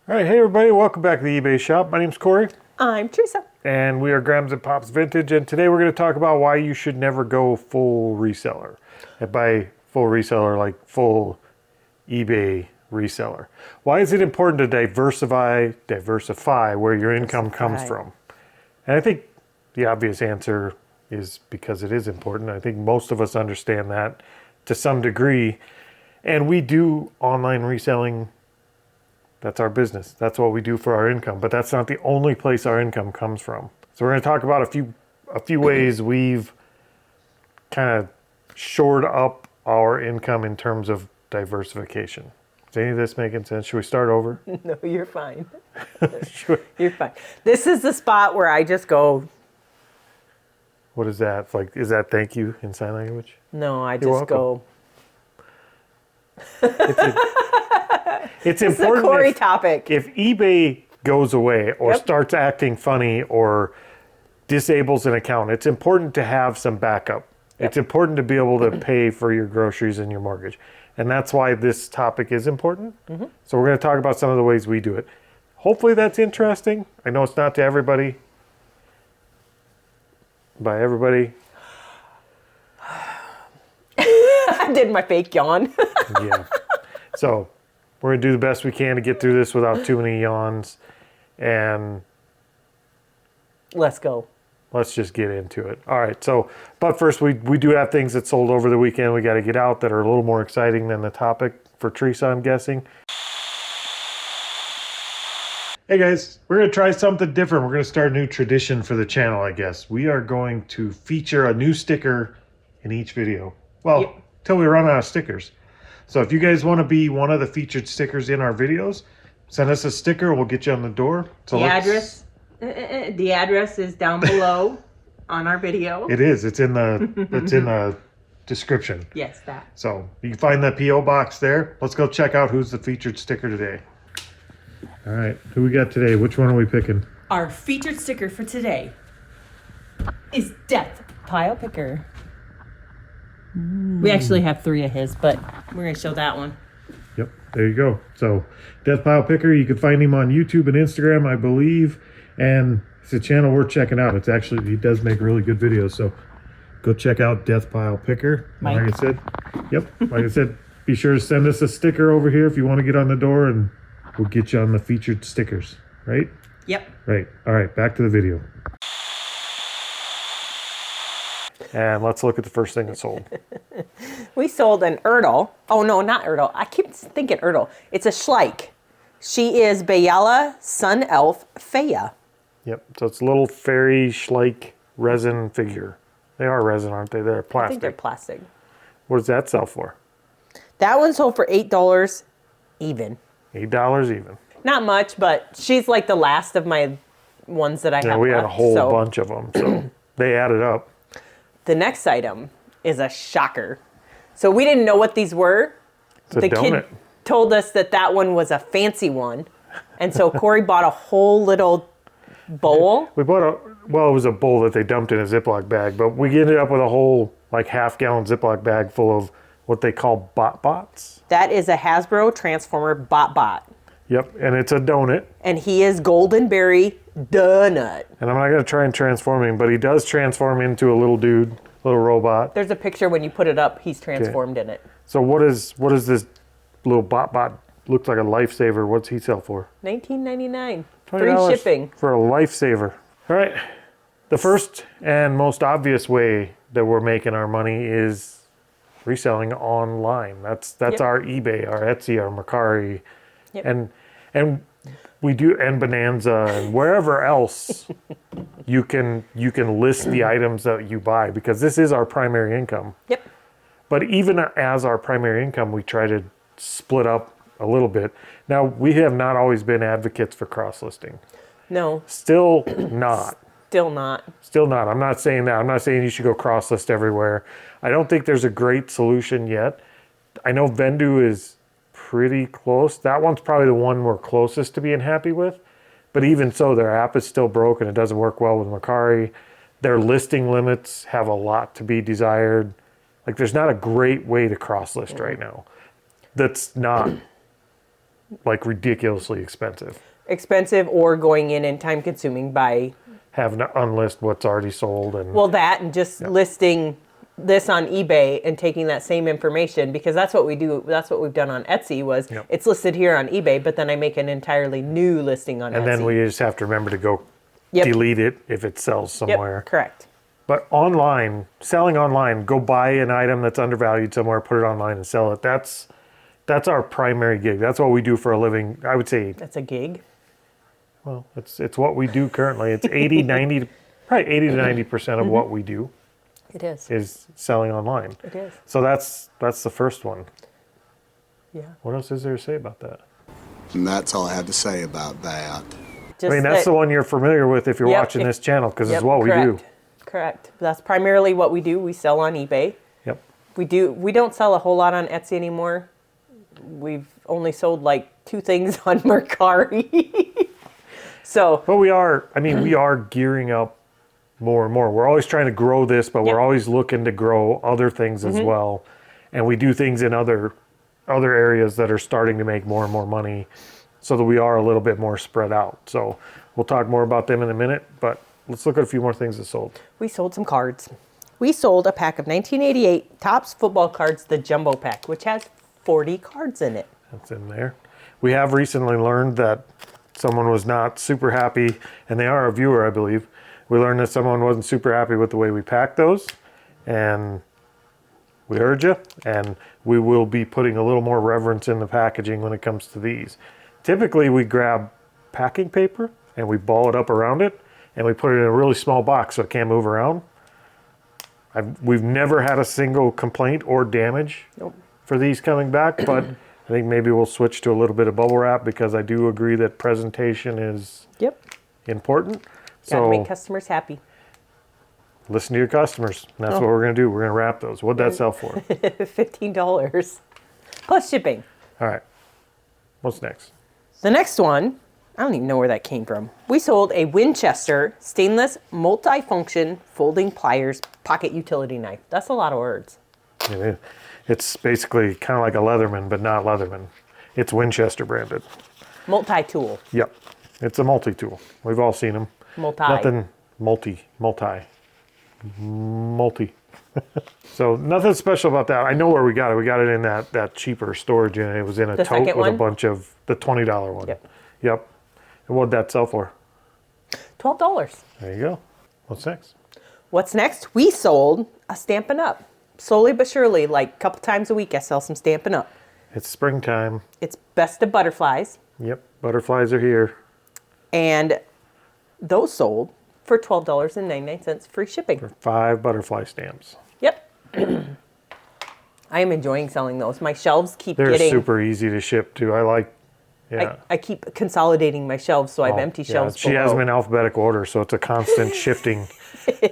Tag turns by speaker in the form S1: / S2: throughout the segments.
S1: All right, hey everybody, welcome back to the eBay shop. My name's Corey.
S2: I'm Teresa.
S1: And we are Grams and Pops Vintage, and today we're going to talk about why you should never go full reseller. And by full reseller, like full eBay reseller. Why is it important to diversify where your income comes from? And I think the obvious answer is because it is important. I think most of us understand that to some degree. And we do online reselling. That's our business. That's what we do for our income. But that's not the only place our income comes from. So we're going to talk about a few ways we've kind of shored up our income in terms of diversification. Is any of this making sense? Should we start over?
S2: No, you're fine. You're fine. This is the spot where I just go.
S1: What is that? Like, is that thank you in sign language?
S2: No, I just go.
S1: It's
S2: this
S1: important.
S2: Is a Corey topic.
S1: If eBay goes away or starts acting funny or disables an account, it's important to have some backup. It's important to be able to pay for your groceries and your mortgage. And that's why this topic is important. So we're going to talk about some of the ways we do it. Hopefully that's interesting. I know it's not to everybody. By everybody.
S2: I did my fake yawn.
S1: Yeah. So we're going to do the best we can to get through this without too many yawns. And
S2: let's go.
S1: Let's just get into it. All right. So, but first, we do have things that sold over the weekend we got to get out that are a little more exciting than the topic for Teresa, I'm guessing. Hey guys, we're going to try something different. We're going to start a new tradition for the channel, I guess. We are going to feature a new sticker in each video. Well, till we run out of stickers. So if you guys want to be one of the featured stickers in our videos, send us a sticker and we'll get you on the door. So
S2: the address is down below on our video.
S1: It is. It's in the description.
S2: Yes, that.
S1: So you can find that P.O. box there. Let's go check out who's the featured sticker today. All right. Who we got today? Which one are we picking?
S2: Our featured sticker for today is Death Pile Picker. We actually have 3 of his, but we're going to show that one.
S1: Yep, there you go. So, Death Pile Picker, you can find him on YouTube and Instagram, I believe. And it's a channel worth checking out. It's actually, he does make really good videos. So, go check out Death Pile Picker. Like I said, be sure to send us a sticker over here if you want to get on the door, and we'll get you on the featured stickers, right?
S2: Yep.
S1: Right. All right, back to the video. And let's look at the first thing that sold.
S2: We sold an Erdl. Oh, no, not Erdl. I keep thinking Erdl. It's a Schleich. She is Bayala Sun Elf Faya.
S1: Yep. So it's a little fairy Schleich resin figure. They are resin, aren't they? They're plastic.
S2: I think they're plastic.
S1: What does that sell for?
S2: That one sold for $8 even.
S1: $8 even.
S2: Not much, but she's like the last of my ones that I have.
S1: Yeah, we had a whole bunch of them, so they added up.
S2: The next item is a shocker. So we didn't know what these were.
S1: It's a donut.
S2: Kid told us that one was a fancy one. And so Corey bought a whole little bowl.
S1: We bought it was a bowl that they dumped in a Ziploc bag, but we ended up with a whole like half-gallon Ziploc bag full of what they call bots.
S2: That is a Hasbro Transformer bot.
S1: Yep, and it's a donut.
S2: And he is Golden Berry Donut.
S1: And I'm not going to try and transform him, but he does transform into a little dude, little robot.
S2: There's a picture when you put it up, he's transformed in it.
S1: So what is this little bot? Looks like a lifesaver. What's he sell for?
S2: $19.99.
S1: $20
S2: Free shipping.
S1: For a lifesaver. All right. The first and most obvious way that we're making our money is reselling online. That's our eBay, our Etsy, our Mercari. Yep. And we do, and Bonanza, and wherever else you can list the items that you buy, because this is our primary income.
S2: Yep.
S1: But even as our primary income, we try to split up a little bit. Now, we have not always been advocates for cross-listing.
S2: No.
S1: Still not.
S2: Still not.
S1: Still not. I'm not saying that. I'm not saying you should go cross-list everywhere. I don't think there's a great solution yet. I know Vendu is pretty close. That one's probably the one we're closest to being happy with. But even so, their app is still broken. It doesn't work well with Mercari. Their listing limits have a lot to be desired. Like, there's not a great way to cross-list right now. That's not like ridiculously expensive.
S2: Expensive or going in and time consuming by
S1: Having to unlist what's already sold and
S2: well that and just listing this on eBay and taking that same information, because that's what we do. That's what we've done on Etsy was it's listed here on eBay, but then I make an entirely new listing on Etsy.
S1: And then we just have to remember to go delete it if it sells somewhere.
S2: Yep, correct.
S1: But online, selling online, go buy an item that's undervalued somewhere, put it online and sell it. That's our primary gig. That's what we do for a living. I would say
S2: That's a gig.
S1: well, it's what we do currently. It's 80, 90, probably 80 to 90% of what we do.
S2: It is.
S1: Is selling online.
S2: It is.
S1: So that's the first one.
S2: Yeah.
S1: What else is there to say about that?
S3: And that's all I have to say about that.
S2: Just
S1: I mean, that's the one you're familiar with if you're watching this channel, because it's what we do.
S2: Correct. That's primarily what we do. We sell on eBay.
S1: Yep.
S2: We don't sell a whole lot on Etsy anymore. We've only sold like 2 things on Mercari. So.
S1: But we are gearing up more and more. We're always trying to grow this, but we're always looking to grow other things as well. And we do things in other areas that are starting to make more and more money, so that we are a little bit more spread out. So we'll talk more about them in a minute, but let's look at a few more things that sold.
S2: We sold some cards. We sold a pack of 1988 Topps football cards, the jumbo pack, which has 40 cards in it.
S1: That's in there. We have recently learned that someone was not super happy, and they are a viewer, I believe. We learned that someone wasn't super happy with the way we packed those, and we heard you, and we will be putting a little more reverence in the packaging when it comes to these. Typically, we grab packing paper and we ball it up around it, and we put it in a really small box so it can't move around. We've never had a single complaint or damage for these coming back, but I think maybe we'll switch to a little bit of bubble wrap, because I do agree that presentation is important.
S2: Gotta make customers happy.
S1: Listen to your customers. And that's what we're going to do. We're going to wrap those. What'd that sell for?
S2: $15 plus shipping.
S1: All right. What's next?
S2: The next one, I don't even know where that came from. We sold a Winchester stainless multi-function folding pliers pocket utility knife. That's a lot of words.
S1: It's basically kind of like a Leatherman, but not Leatherman. It's Winchester branded.
S2: Multi-tool.
S1: Yep. It's a multi-tool. We've all seen them. Nothing multi. So nothing special about that. I know where we got it. We got it in that cheaper storage unit. It was in a tote with a bunch of the $20 one. Yep. And what'd that sell for?
S2: $12.
S1: There you go. What's next?
S2: What's next? We sold a Stampin' Up. Slowly but surely, like a couple times a week, I sell some Stampin' Up.
S1: It's springtime.
S2: It's Best of Butterflies.
S1: Yep. Butterflies are here.
S2: And those sold for $12.99 free shipping.
S1: For 5 butterfly stamps.
S2: Yep. I am enjoying selling those. My shelves keep
S1: They're
S2: getting...
S1: super easy to ship too. I like,
S2: I keep consolidating my shelves, so I have empty shelves
S1: She has them in alphabetical order, so it's a constant shifting.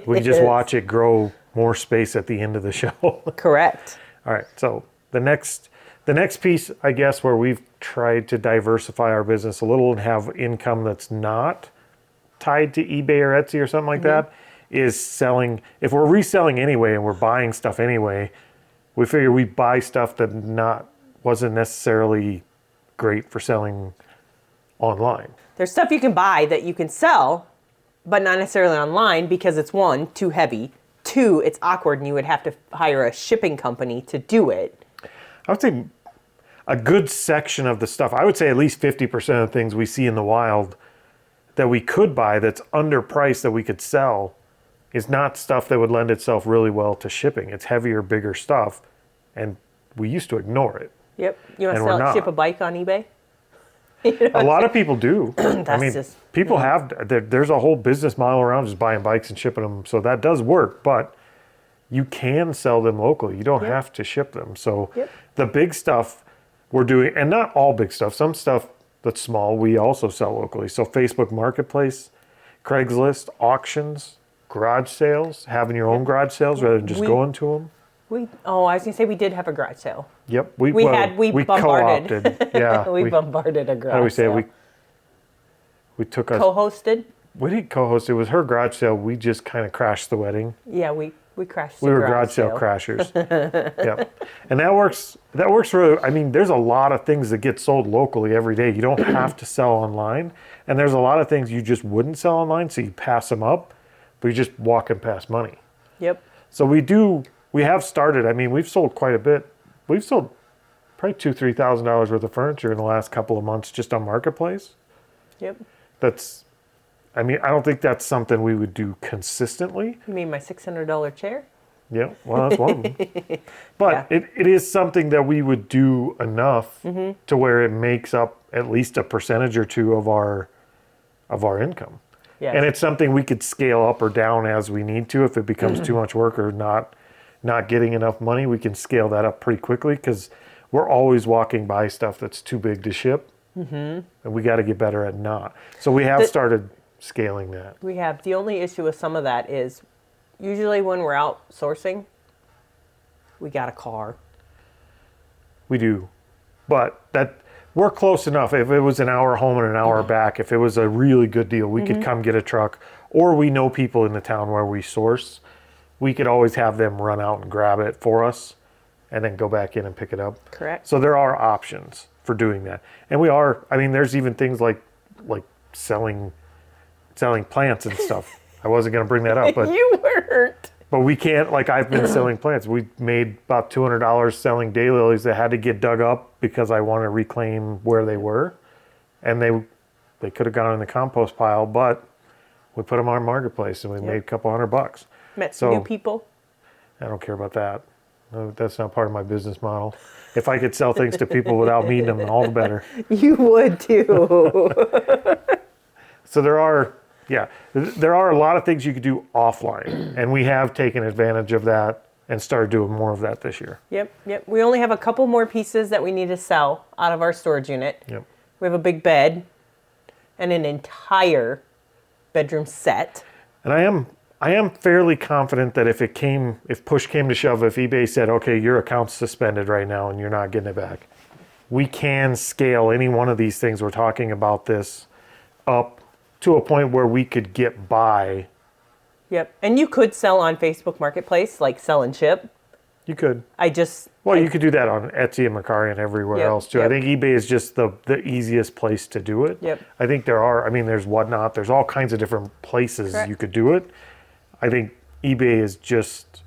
S1: We just watch it grow more space at the end of the shelf.
S2: Correct.
S1: All right, so the next piece, I guess, where we've tried to diversify our business a little and have income that's not tied to eBay or Etsy or something like that, is selling. If we're reselling anyway and we're buying stuff anyway, we figure we buy stuff that wasn't necessarily great for selling online.
S2: There's stuff you can buy that you can sell, but not necessarily online, because it's 1, too heavy, 2, it's awkward and you would have to hire a shipping company to do it.
S1: I would say a good section of the stuff, I would say at least 50% of the things we see in the wild that we could buy that's underpriced that we could sell is not stuff that would lend itself really well to shipping. It's heavier, bigger stuff, and we used to ignore it.
S2: Yep. You want to ship a bike on eBay?
S1: A lot of people do. People
S2: have...
S1: There's a whole business model around just buying bikes and shipping them, so that does work, but you can sell them locally. You don't have to ship them. So the big stuff we're doing, and not all big stuff, some stuff that's small, we also sell locally. So Facebook Marketplace, Craigslist, auctions, garage sales, having your own garage sales rather than just going to them.
S2: I was going to say we did have a garage sale.
S1: Yep.
S2: We bombarded.
S1: Co-opted. Yeah.
S2: we bombarded a garage sale.
S1: How do we say it? We took
S2: co-hosted?
S1: We didn't co-host. It was her garage sale. We just kind of crashed the wedding.
S2: Yeah, We crashed.
S1: We were garage sale crashers. Yep. And that works really. I mean, there's a lot of things that get sold locally every day. You don't have to sell online. And there's a lot of things you just wouldn't sell online, so you pass them up, but you're just walking past money.
S2: Yep.
S1: So we have started. I mean, we've sold quite a bit. We've sold probably $2,000-$3,000 worth of furniture in the last couple of months just on Marketplace.
S2: Yep.
S1: I don't think that's something we would do consistently.
S2: You mean my $600 chair?
S1: Yeah, well, that's one of them. But it is something that we would do enough to where it makes up at least a percentage or two of our income.
S2: Yes.
S1: And it's something we could scale up or down as we need to. If it becomes too much work or not getting enough money, we can scale that up pretty quickly because we're always walking by stuff that's too big to ship. And we got to get better at not. So we have started scaling that.
S2: We have. The only issue with some of that is usually when we're out sourcing, we got a car.
S1: We do. But we're close enough. If it was an hour home and an hour back, if it was a really good deal, we could come get a truck. Or we know people in the town where we source. We could always have them run out and grab it for us and then go back in and pick it up.
S2: Correct.
S1: So there are options for doing that. And there's even things like selling plants and stuff. I wasn't going to bring that up, but
S2: You weren't.
S1: But we can't, I've been selling plants. We made about $200 selling daylilies that had to get dug up because I want to reclaim where they were. And they could have gone in the compost pile, but we put them on Marketplace and we made a couple $100.
S2: Met some new people.
S1: I don't care about that. No, that's not part of my business model. If I could sell things to people without meeting them, all the better.
S2: You would too.
S1: So there are a lot of things you could do offline, and we have taken advantage of that and started doing more of that this year.
S2: Yep. We only have a couple more pieces that we need to sell out of our storage unit.
S1: Yep.
S2: We have a big bed and an entire bedroom set.
S1: And I am fairly confident that if push came to shove, if eBay said, okay, your account's suspended right now and you're not getting it back, we can scale any one of these things we're talking about this up to a point where we could get by.
S2: Yep. And you could sell on Facebook Marketplace, like sell and ship.
S1: You could.
S2: You
S1: could do that on Etsy and Mercari and everywhere else too. I think eBay is just the easiest place to do it.
S2: Yep.
S1: I think there's Whatnot. There's all kinds of different places you could do it. I think eBay is just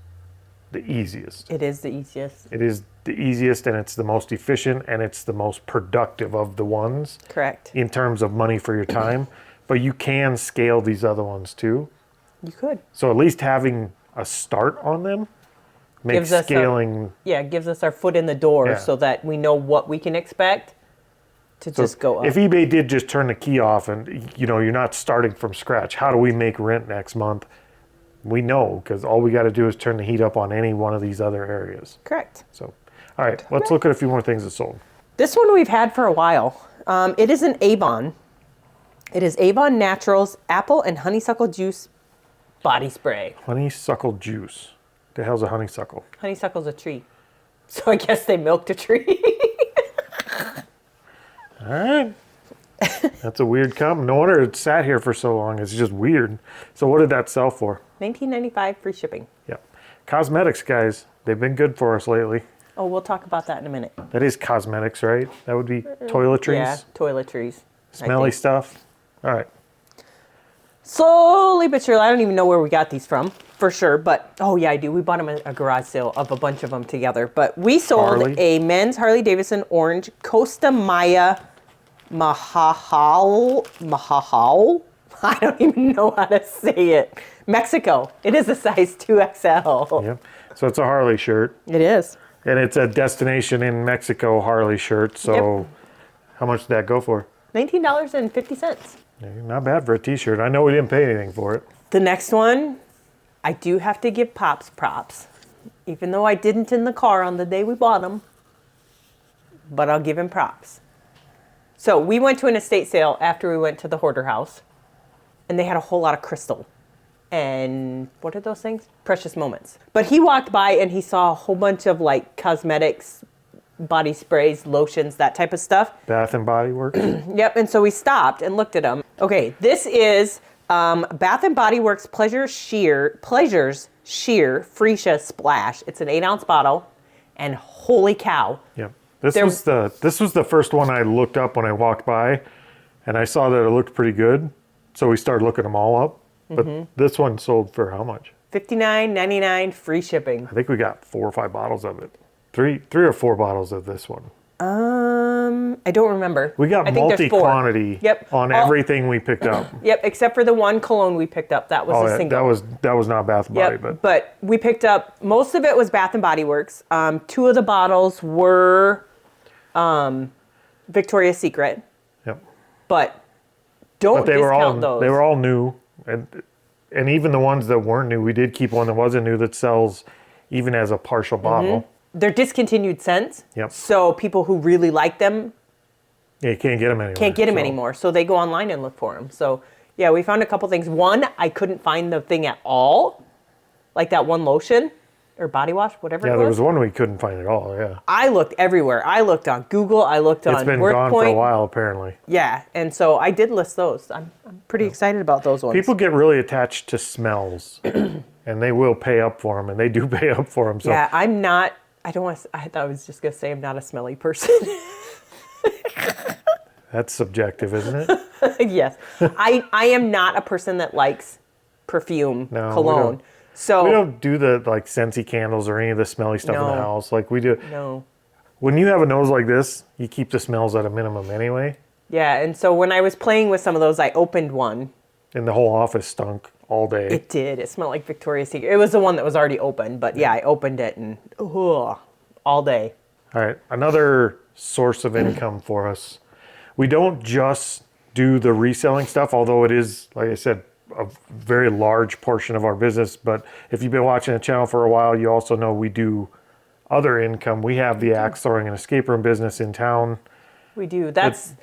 S1: the easiest.
S2: It is the easiest.
S1: It is the easiest, and it's the most efficient, and it's the most productive of the ones.
S2: Correct.
S1: In terms of money for your time. But you can scale these other ones too.
S2: You could.
S1: So at least having a start on them makes scaling...
S2: gives us our foot in the door so that we know what we can expect to just go up.
S1: If eBay did just turn the key off and you're not starting from scratch, how do we make rent next month? We know, because all we got to do is turn the heat up on any one of these other areas.
S2: Correct.
S1: So, all right, let's look at a few more things that sold.
S2: This one we've had for a while. It is an Avon. It is Avon Naturals Apple and Honeysuckle Juice Body Spray.
S1: Honeysuckle juice. The hell's a honeysuckle?
S2: Honeysuckle's a tree. So I guess they milked a tree.
S1: All right. That's a weird comment. No wonder it sat here for so long. It's just weird. So what did that sell for?
S2: $19.95 free shipping.
S1: Yeah. Cosmetics, guys. They've been good for us lately.
S2: Oh, we'll talk about that in a minute.
S1: That is cosmetics, right? That would be toiletries?
S2: Yeah, toiletries.
S1: Smelly stuff? All right.
S2: Slowly but surely, I don't even know where we got these from, for sure. But, oh yeah, I do. We bought them at a garage sale of a bunch of them together. But we sold a men's Harley Davidson orange Costa Maya Mahahal. I don't even know how to say it. Mexico. It is a size 2XL.
S1: Yep. So it's a Harley shirt.
S2: It is.
S1: And it's a destination in Mexico Harley shirt. So how much did that go for?
S2: $19.50.
S1: Not bad for a t-shirt. I know we didn't pay anything for it.
S2: The next one, I do have to give Pops props. Even though I didn't in the car on the day we bought them. But I'll give him props. So we went to an estate sale after we went to the hoarder house. And they had a whole lot of crystal. And what are those things? Precious moments. But he walked by and he saw a whole bunch of like cosmetics, body sprays, lotions, that type of stuff.
S1: Bath and Body Works.
S2: Yep, and so we stopped and looked at them. Okay, this is Bath and Body Works Pleasures Sheer Freesia Splash. It's an 8-ounce bottle, and holy cow.
S1: Yep. This was the first one I looked up when I walked by, and I saw that it looked pretty good. So we started looking them all up. But this one sold for how much?
S2: $59.99 free shipping.
S1: I think we got 4 or 5 bottles of it. Three or 4 bottles of this one.
S2: I don't remember.
S1: We got multi-quantity on everything we picked up.
S2: Yep, except for the one cologne we picked up. That was a single.
S1: That was not Bath and Body,
S2: but we picked up, most of it was Bath and Body Works. 2 of the bottles were Victoria's Secret.
S1: Yep.
S2: But don't discount those.
S1: They were all new, and even the ones that weren't new, we did keep one that wasn't new that sells even as a partial bottle.
S2: They're discontinued scents.
S1: Yep.
S2: So people who really like them
S1: you can't get them
S2: anymore. So they go online and look for them. So yeah, we found a couple things. One, I couldn't find the thing at all, like that one lotion or body wash, whatever it was.
S1: Yeah, there was one we couldn't find at all. Yeah.
S2: I looked everywhere. I looked on Google. I looked on WorkPoint.
S1: It's been gone for a while, apparently.
S2: Yeah, and so I did list those. I'm pretty excited about those ones.
S1: People get really attached to smells, and they will pay up for them, and they do pay up for them. So.
S2: Yeah, I'm not. I thought I was just gonna say I'm not a smelly person.
S1: That's subjective, isn't it?
S2: Yes, I am not a person that likes perfume, cologne. So
S1: we don't do the like scentsy candles or any of the smelly stuff in the house like we do.
S2: No.
S1: When you have a nose like this, you keep the smells at a minimum anyway.
S2: Yeah, and so when I was playing with some of those, I opened one.
S1: And the whole office stunk all day.
S2: It did. It smelled like Victoria's Secret. It was the one that was already open, but yeah, I opened it and all day.
S1: All right, another source of income for us. We don't just do the reselling stuff, although it is, like I said, a very large portion of our business. But if you've been watching the channel for a while, you also know we do other income. We have the axe throwing and escape room business in town.
S2: We do. That's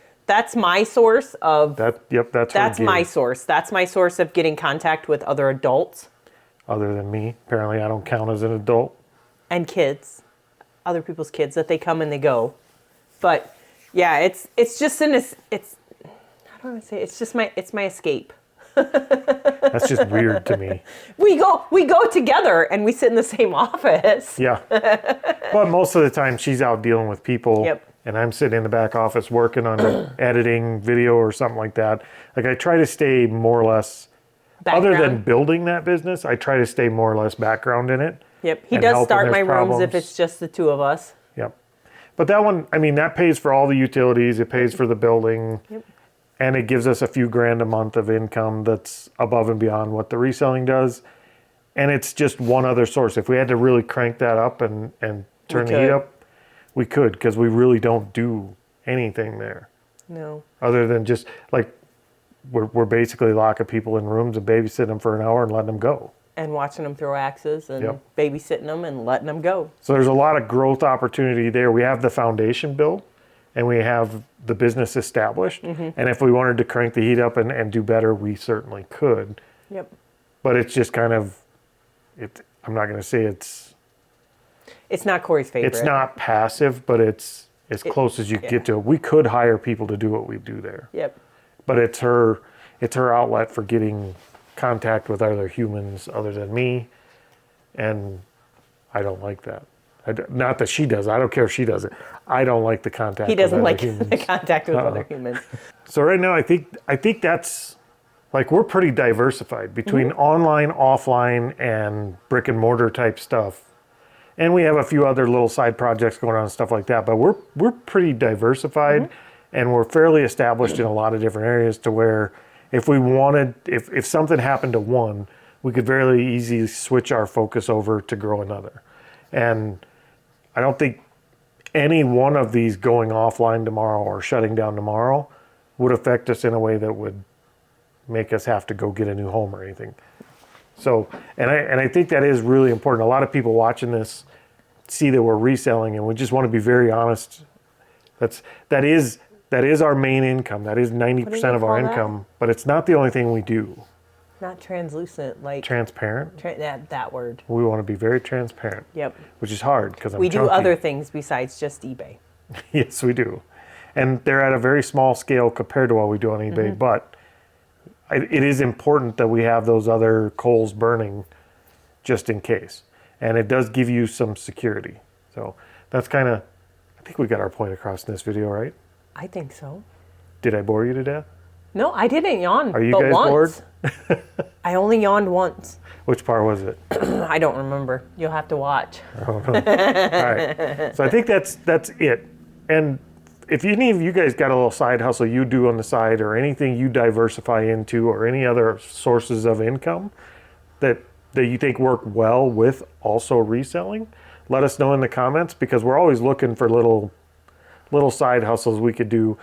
S2: my source of.
S1: That's
S2: my source. That's my source of getting contact with other adults.
S1: Other than me, apparently I don't count as an adult.
S2: And kids, other people's kids that they come and they go, but yeah, it's just how do I say? It's my escape.
S1: That's just weird to me.
S2: We go together and we sit in the same office.
S1: Yeah, but most of the time she's out dealing with people.
S2: Yep.
S1: And I'm sitting in the back office working on editing video or something like that. Like I try to stay more or less,
S2: Background.
S1: other than building that business, I try to stay more or less background in it.
S2: Yep. He does start my rooms if it's just the 2 of us.
S1: Yep. But that one, I mean, that pays for all the utilities. It pays for the building.
S2: Yep.
S1: And it gives us a few grand a month of income that's above and beyond what the reselling does. And it's just one other source. If we had to really crank that up and turn the heat up, we could, because we really don't do anything there.
S2: No.
S1: Other than just like we're basically locking people in rooms and babysitting them for an hour and letting them go.
S2: And watching them throw axes and babysitting them and letting them go.
S1: So there's a lot of growth opportunity there. We have the foundation built and we have the business established. And if we wanted to crank the heat up and do better, we certainly could.
S2: Yep.
S1: But it's just kind of, I'm not going to say
S2: it's not Corey's favorite.
S1: It's not passive, but it's as close as you get to it. We could hire people to do what we do there.
S2: Yep.
S1: But it's her outlet for getting contact with other humans other than me, and I don't like that. Not that she does. I don't care if she does it. I don't like the contact.
S2: He doesn't like
S1: humans.
S2: the contact with other humans.
S1: So right now, I think that's like we're pretty diversified between online, offline, and brick and mortar type stuff. And we have a few other little side projects going on and stuff like that. But we're pretty diversified, and we're fairly established in a lot of different areas to where if we wanted, if something happened to one, we could very easily switch our focus over to grow another. And I don't think any one of these going offline tomorrow or shutting down tomorrow would affect us in a way that would make us have to go get a new home or anything. So, and I think that is really important. A lot of people watching this see that we're reselling, and we just want to be very honest. That is our main income. That is 90% of our income, but it's not the only thing we do.
S2: Not translucent, like
S1: transparent.
S2: That word.
S1: We want to be very transparent.
S2: Yep.
S1: Which is hard because
S2: we do other things besides just eBay.
S1: Yes, we do, and they're at a very small scale compared to what we do on eBay. But it is important that we have those other coals burning just in case. And it does give you some security. So that's kind of, I think we got our point across in this video, right?
S2: I think so.
S1: Did I bore you to death?
S2: No, I didn't yawn.
S1: Are you
S2: but
S1: guys
S2: once.
S1: bored?
S2: I only yawned once.
S1: Which part was it?
S2: I don't remember. You'll have to watch.
S1: All right. So I think that's it. And if any of you guys got a little side hustle you do on the side, or anything you diversify into, or any other sources of income that you think work well with also reselling, let us know in the comments, because we're always looking for little side hustles we could do,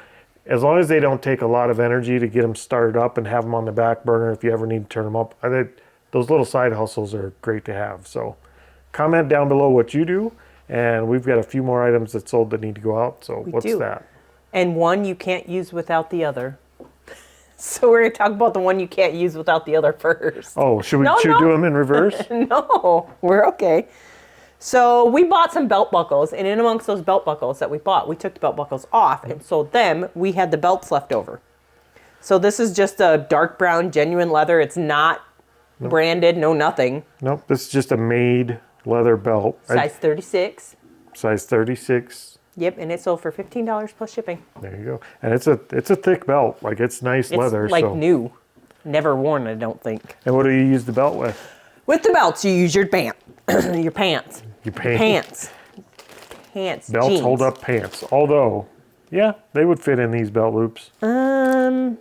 S1: as long as they don't take a lot of energy to get them started up and have them on the back burner if you ever need to turn them up. I think those little side hustles are great to have. So comment down below what you do, and we've got a few more items that sold that need to go out. So what's that?
S2: And one you can't use without the other. So we're going to talk about the one you can't use without the other first.
S1: Oh, should we do them in reverse?
S2: No, we're okay. So we bought some belt buckles, and in amongst those belt buckles that we bought, we took the belt buckles off and sold them. We had the belts left over. So this is just a dark brown genuine leather. It's not branded, no nothing.
S1: Nope, this is just a made leather belt.
S2: Size 36.
S1: Size 36.
S2: Yep, and it sold for $15 plus shipping.
S1: There you go. And it's a thick belt. Like, it's nice leather.
S2: It's like
S1: so.
S2: new. Never worn, I don't think.
S1: And what do you use the belt with?
S2: With the belts, you use your pants. Your pants.
S1: Your pants.
S2: Pants.
S1: Belts
S2: jeans.
S1: hold up pants. Although, yeah, they would fit in these belt loops.
S2: Yeah,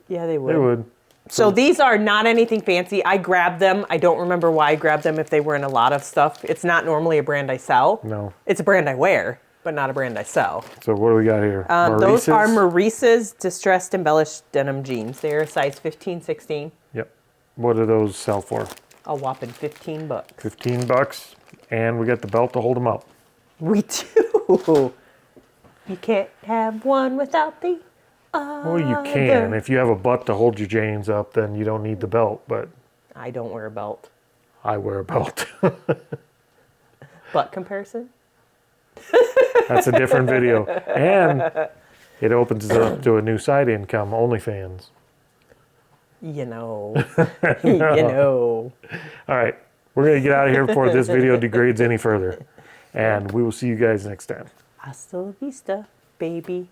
S2: they would.
S1: They would.
S2: So these are not anything fancy. I grabbed them. I don't remember why I grabbed them if they were in a lot of stuff. It's not normally a brand I sell.
S1: No.
S2: It's a brand I wear, but not a brand I sell.
S1: So what do we got here?
S2: Those are Maurice's Distressed Embellished Denim Jeans. They're a size 15, 16.
S1: Yep. What do those sell for?
S2: A whopping $15.
S1: $15. And we got the belt to hold them up.
S2: We do. You can't have one without the other.
S1: Well, you can. If you have a butt to hold your jeans up, then you don't need the belt, but
S2: I don't wear a belt.
S1: I wear a belt.
S2: Butt comparison?
S1: That's a different video. And it opens us up to a new side income, OnlyFans.
S2: You know. You know.
S1: All right. We're going to get out of here before this video degrades any further. And we will see you guys next time.
S2: Hasta la vista, baby.